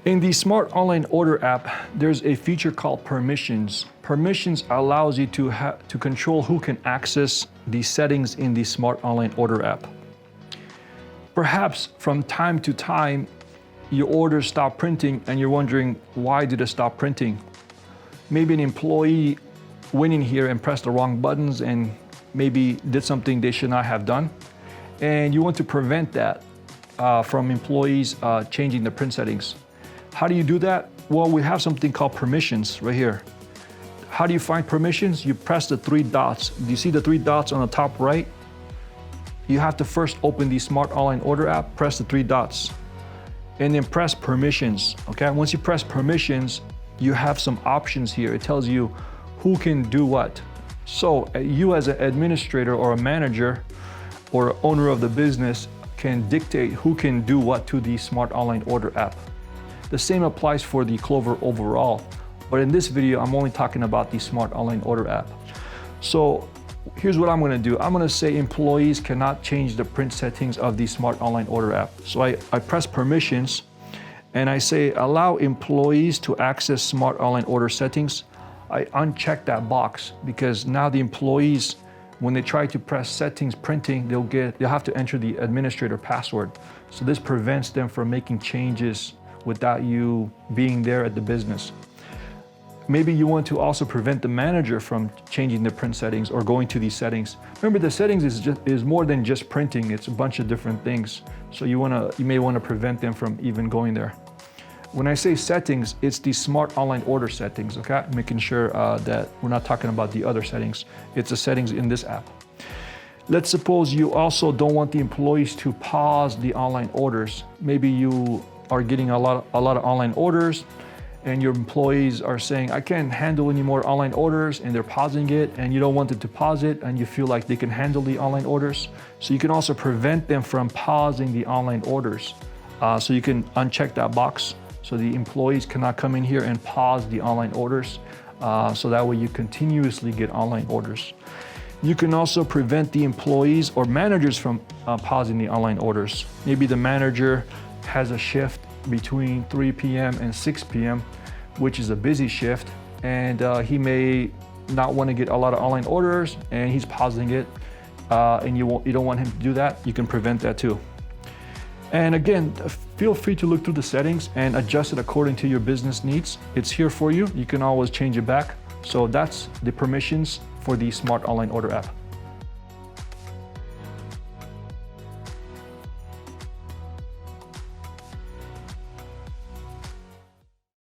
In the Smart Online Order app, there's a feature called Permissions. Permissions allows you to control who can access the settings in the Smart Online Order app. Perhaps from time to time, your orders stop printing and you're wondering, why did it stop printing? Maybe an employee went in here and pressed the wrong buttons and maybe did something they should not have done. And you want to prevent that from employees changing the print settings. How do you do that? Well, we have something called permissions right here. How do you find permissions? You press the three dots. Do you see the three dots on the top right? You have to first open the Smart Online Order app, press the three dots, and then press permissions, okay? Once you press permissions, you have some options here. It tells you who can do what. So you as an administrator or a manager or owner of the business can dictate who can do what to the Smart Online Order app. The same applies for the Clover overall, but in this video, I'm only talking about the Smart Online Order app. So here's what I'm gonna do. I'm gonna say employees cannot change the print settings of the Smart Online Order app. So I press permissions and I say allow employees to access Smart Online Order settings. I uncheck that box because now the employees, when they try to press settings printing, they'll have to enter the administrator password. So this prevents them from making changes without you being there at the business. Maybe you want to also prevent the manager from changing the print settings or going to these settings. Remember, the settings is more than just printing. It's a bunch of different things. So you may want to prevent them from even going there. When I say settings, it's the Smart Online Order settings, okay? Making sure that we're not talking about the other settings. It's the settings in this app. Let's suppose you also don't want the employees to pause the online orders. Maybe you are getting a lot of online orders and your employees are saying, I can't handle any more online orders, and they're pausing it, and you don't want them to pause it and you feel like they can handle the online orders. So you can also prevent them from pausing the online orders. So you can uncheck that box so the employees cannot come in here and pause the online orders. So that way you continuously get online orders. You can also prevent the employees or managers from pausing the online orders. Maybe the manager has a shift between 3 p.m. and 6 p.m., which is a busy shift, and he may not want to get a lot of online orders and he's pausing it, and you don't want him to do that. You can prevent that too. And again, feel free to look through the settings and adjust it according to your business needs. It's here for you. You can always change it back. So that's the permissions for the Smart Online Order app.